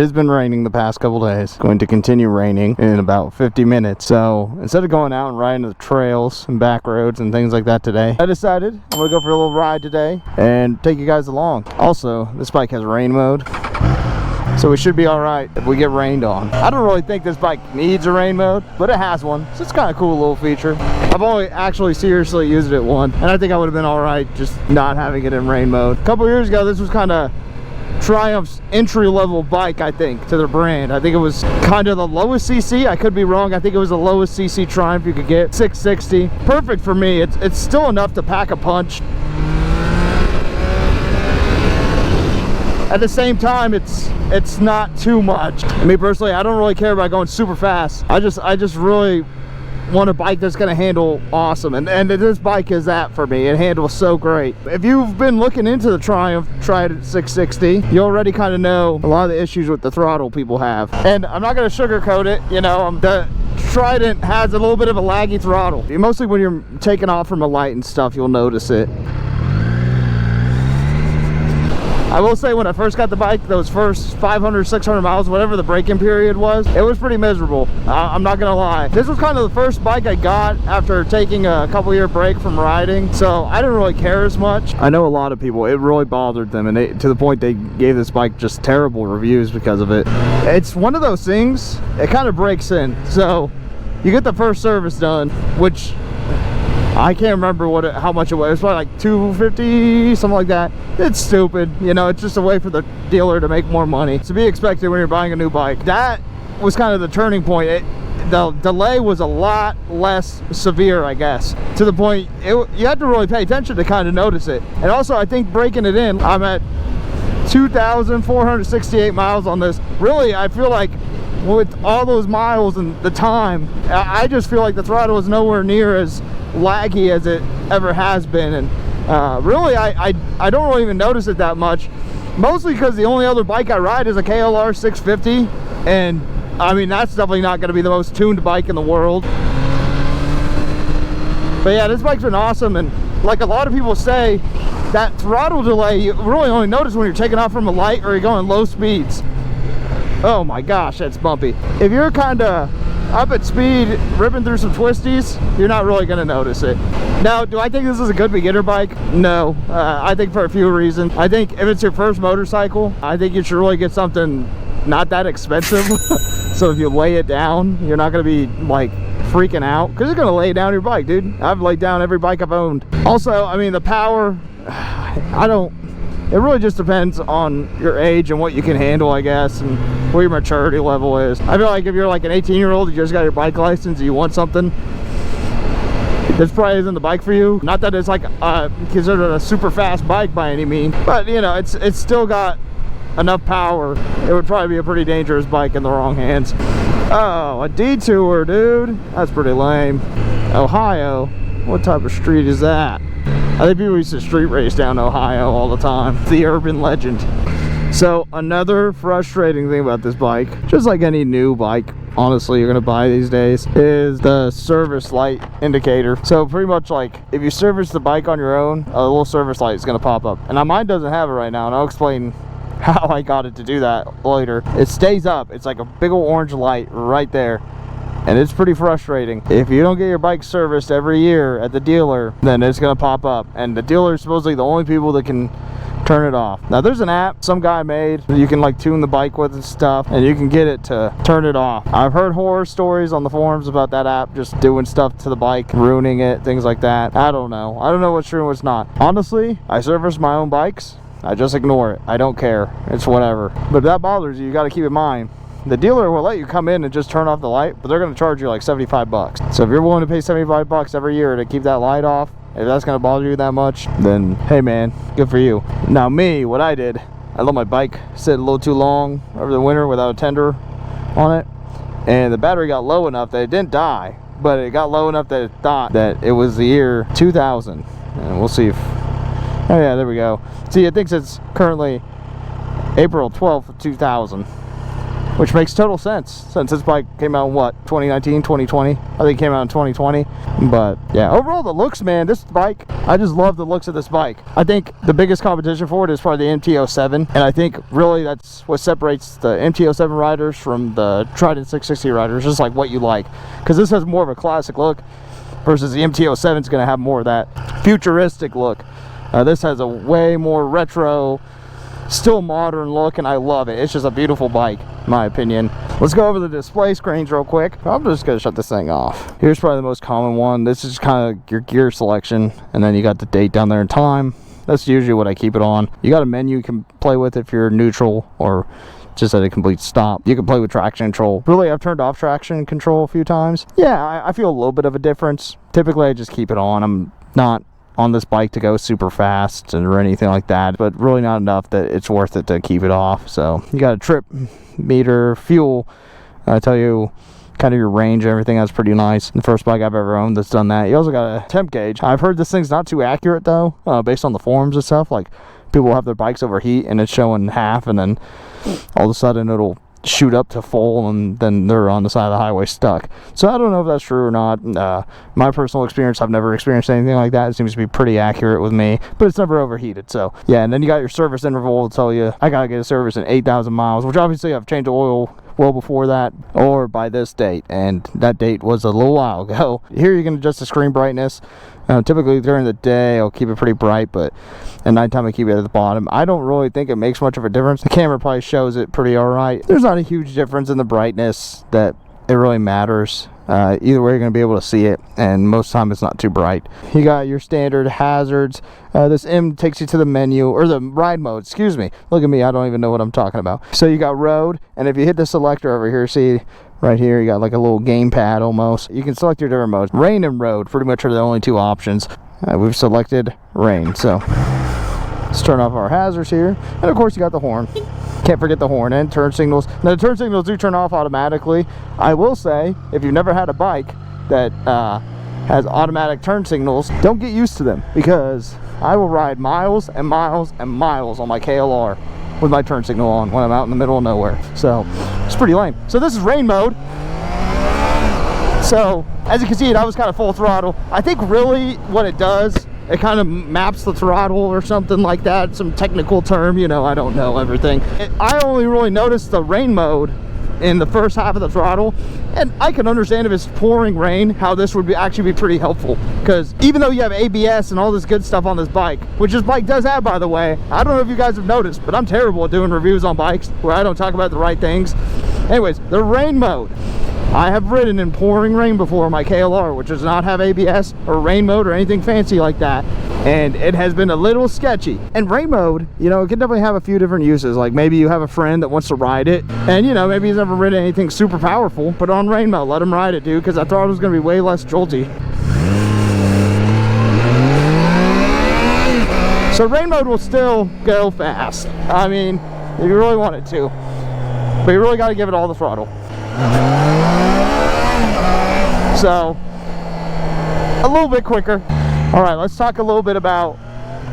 has been raining the past couple days. Going to continue raining in about 50 minutes. So instead of going out and riding the trails and back roads and things like that today, I decided I'm gonna go for a little ride today and take you guys along. Also, this bike has rain mode, so we should be all right if we get rained on. I don't really think this bike needs a rain mode, but it has one, so it's kind of cool little feature. I've only actually seriously used it once, and I think I would have been all right just not having it in rain mode. A couple years ago, this was kind of Triumph's entry-level bike, I think, to their brand. I think it was kind of the lowest CC. I could be wrong. I think it was the lowest CC Triumph you could get, 660. Perfect for me. It's still enough to pack a punch. At the same time, it's not too much. Me personally, I don't really care about going super fast. I just really want a bike that's gonna handle awesome, and this bike is that for me. It handles so great. If you've been looking into the Triumph Trident 660, you already kind of know a lot of the issues with the throttle people have, and I'm not gonna sugarcoat it. You know, the Trident has a little bit of a laggy throttle. Mostly when you're taking off from a light and stuff, you'll notice it. I will say, when I first got the bike, those first 500, 600 miles, whatever the break-in period was, it was pretty miserable. I'm not gonna lie. This was kind of the first bike I got after taking a couple-year break from riding, so I didn't really care as much. I know a lot of people, it really bothered them, and to the point they gave this bike just terrible reviews because of it. It's one of those things, it kind of breaks in. So you get the first service done, which I can't remember how much it was. It was probably like $250, something like that. It's stupid, you know. It's just a way for the dealer to make more money. To be expected when you're buying a new bike. That was kind of the turning point. The delay was a lot less severe, I guess, to the point you had to really pay attention to kind of notice it. And also, I think breaking it in, I'm at 2,468 miles on this. Really, I feel like with all those miles and the time, I just feel like the throttle is nowhere near as laggy as it ever has been. And really, I don't really even notice it that much, mostly because the only other bike I ride is a KLR 650, and I mean, that's definitely not going to be the most tuned bike in the world. But yeah, this bike's been awesome, and like a lot of people say, that throttle delay you really only notice when you're taking off from a light or you're going low speeds. Oh my gosh, that's bumpy. If you're kind of up at speed, ripping through some twisties, you're not really going to notice it. Now, do I think this is a good beginner bike? No. I think for a few reasons. I think if it's your first motorcycle, I think you should really get something not that expensive. So if you lay it down, you're not going to be like freaking out, because you're going to lay down your bike, dude. I've laid down every bike I've owned. Also, I mean, the power, it really just depends on your age and what you can handle, I guess, and where your maturity level is. I feel like if you're like an 18-year-old, you just got your bike license and you want something, this probably isn't the bike for you. Not that it's like considered a super fast bike by any means, but you know, it's still got enough power. It would probably be a pretty dangerous bike in the wrong hands. Oh, a detour, dude. That's pretty lame. Ohio? What type of street is that? I think people used to street race down Ohio all the time. The urban legend. So another frustrating thing about this bike, just like any new bike honestly you're gonna buy these days, is the service light indicator. So pretty much like if you service the bike on your own, a little service light is gonna pop up. And now mine doesn't have it right now, and I'll explain how I got it to do that later. It stays up. It's like a big old orange light right there. And it's pretty frustrating. If you don't get your bike serviced every year at the dealer, then it's gonna pop up, and the dealer is supposedly the only people that can turn it off. Now there's an app some guy made that you can like tune the bike with and stuff, and you can get it to turn it off. I've heard horror stories on the forums about that app just doing stuff to the bike, ruining it, things like that. I don't know what's true and what's not. Honestly, I service my own bikes. I just ignore it. I don't care. It's whatever. But if that bothers you, you got to keep in mind, the dealer will let you come in and just turn off the light, but they're going to charge you like 75 bucks. So if you're willing to pay 75 bucks every year to keep that light off, if that's going to bother you that much, then hey man, good for you. Now me, what I did, I let my bike sit a little too long over the winter without a tender on it, and the battery got low enough that it didn't die, but it got low enough that it thought that it was the year 2000. And we'll see if, oh yeah, there we go. See, it thinks it's currently April 12th of 2000. which makes total sense since this bike came out in what, 2019, 2020? I think it came out in 2020. But yeah, overall the looks, man, this bike, I just love the looks of this bike. I think the biggest competition for it is probably the MT-07, and I think really that's what separates the MT-07 riders from the Trident 660 riders, just like what you like, because this has more of a classic look versus the MT-07 is going to have more of that futuristic look. This has a way more retro, still modern look, and I love it. It's just a beautiful bike, in my opinion. Let's go over the display screens real quick. I'm just gonna shut this thing off. Here's probably the most common one. This is kind of your gear selection, and then you got the date down there and time. That's usually what I keep it on. You got a menu you can play with if you're neutral or just at a complete stop. You can play with traction control. Really, I've turned off traction control a few times. Yeah, I feel a little bit of a difference. Typically, I just keep it on. I'm not on this bike to go super fast or anything like that, but really not enough that it's worth it to keep it off. So you got a trip meter, fuel, I tell you kind of your range and everything. That's pretty nice. The first bike I've ever owned that's done that. You also got a temp gauge. I've heard this thing's not too accurate though, based on the forums and stuff. Like people have their bikes overheat and it's showing half, and then all of a sudden it'll shoot up to full, and then they're on the side of the highway stuck. So I don't know if that's true or not. My personal experience, I've never experienced anything like that. It seems to be pretty accurate with me, but it's never overheated. So yeah, and then you got your service interval to tell you I gotta get a service in 8,000 miles, which obviously I've changed oil well before that, or by this date, and that date was a little while ago. Here you can adjust the screen brightness. Typically during the day I'll keep it pretty bright, but at nighttime I keep it at the bottom. I don't really think it makes much of a difference. The camera probably shows it pretty alright. There's not a huge difference in the brightness that it really matters. Either way you're going to be able to see it, and most of the time it's not too bright. You got your standard hazards. This M takes you to the menu, or the ride mode, excuse me. Look at me, I don't even know what I'm talking about. So you got road, and if you hit the selector over here, see right here you got like a little gamepad almost. You can select your different modes. Rain and road pretty much are the only two options. We've selected rain, so let's turn off our hazards here, and of course you got the horn. Can't forget the horn and turn signals. Now the turn signals do turn off automatically. I will say, if you've never had a bike that has automatic turn signals, don't get used to them, because I will ride miles and miles and miles on my KLR with my turn signal on when I'm out in the middle of nowhere. So it's pretty lame. So this is rain mode. So as you can see, I was kind of full throttle. I think really what it does, it kind of maps the throttle or something like that. Some technical term, you know, I don't know everything. I only really noticed the rain mode in the first half of the throttle, and I can understand if it's pouring rain how this would actually be pretty helpful, because even though you have ABS and all this good stuff on this bike, which this bike does have, by the way, I don't know if you guys have noticed, but I'm terrible at doing reviews on bikes where I don't talk about the right things. Anyways, the rain mode, I have ridden in pouring rain before on my KLR, which does not have ABS or rain mode or anything fancy like that, and it has been a little sketchy. And rain mode, you know, it can definitely have a few different uses. Like maybe you have a friend that wants to ride it, and you know, maybe he's never ridden anything super powerful, put on rain mode, let him ride it, dude, because that throttle is going to be way less jolty. So rain mode will still go fast, I mean, if you really want it to, but you really got to give it all the throttle. So a little bit quicker. All right, let's talk a little bit about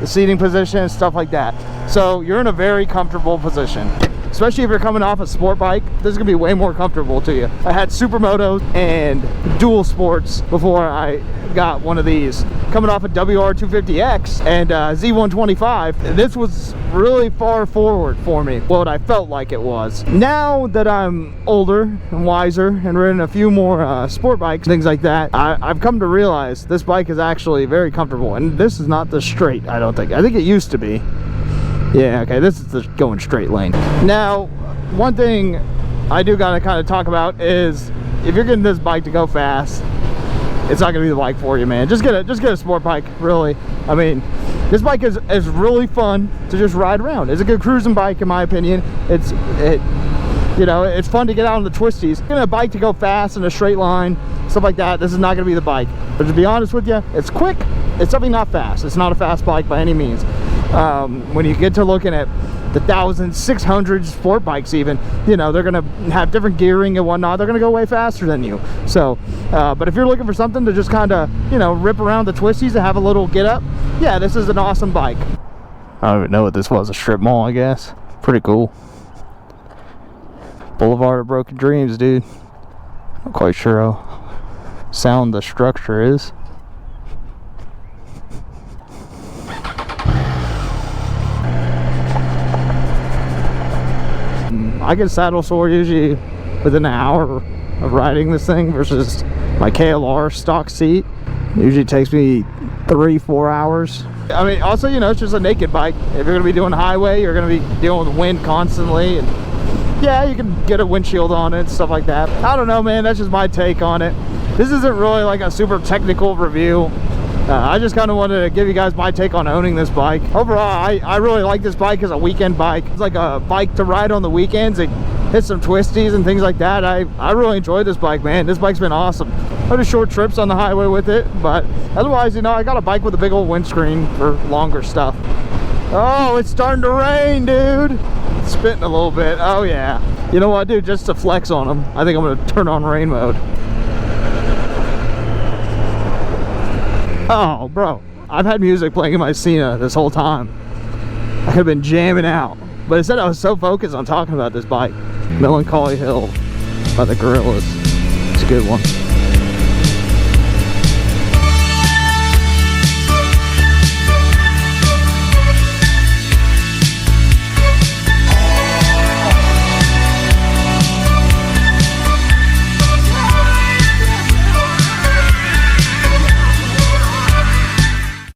the seating position and stuff like that. So you're in a very comfortable position, especially if you're coming off a sport bike. This is gonna be way more comfortable to you. I had supermotos and dual sports before I got one of these. Coming off a WR250X and Z125, this was really far forward for me, what I felt like it was. Now that I'm older and wiser and ridden a few more sport bikes, things like that, I've come to realize this bike is actually very comfortable. And this is not the straight, I don't think. I think it used to be. Yeah, okay, this is the going straight lane. Now, one thing I do gotta kind of talk about is if you're getting this bike to go fast, it's not gonna be the bike for you, man. Just get a sport bike, really. I mean, this bike is really fun to just ride around. It's a good cruising bike, in my opinion. You know, it's fun to get out on the twisties. Getting a bike to go fast in a straight line, stuff like that, this is not gonna be the bike. But to be honest with you, it's quick. It's something not fast. It's not a fast bike by any means. When you get to looking at the 1,600 sport bikes even, you know, they're gonna have different gearing and whatnot. They're gonna go way faster than you. So but if you're looking for something to just kind of, you know, rip around the twisties and have a little get up, yeah, this is an awesome bike. I don't even know what this was, a strip mall, I guess. Pretty cool. Boulevard of Broken Dreams, dude. Not quite sure how sound the structure is. I get saddle sore usually within an hour of riding this thing versus my KLR stock seat. It usually takes me 3-4 hours. I mean, also, you know, it's just a naked bike. If you're gonna be doing highway, you're gonna be dealing with wind constantly, and yeah, you can get a windshield on it, stuff like that. I don't know, man, that's just my take on it. This isn't really like a super technical review. I just kind of wanted to give you guys my take on owning this bike. Overall, I really like this bike as a weekend bike. It's like a bike to ride on the weekends. It hits some twisties and things like that. I really enjoy this bike, man. This bike's been awesome. I do short trips on the highway with it, but otherwise, you know, I got a bike with a big old windscreen for longer stuff. Oh, it's starting to rain, dude. It's spitting a little bit. Oh, yeah. You know what, dude? Just to flex on them, I think I'm going to turn on rain mode. Oh, bro, I've had music playing in my Sienna this whole time. I could have been jamming out, but instead I was so focused on talking about this bike. Melancholy Hill by the Gorillaz. It's a good one.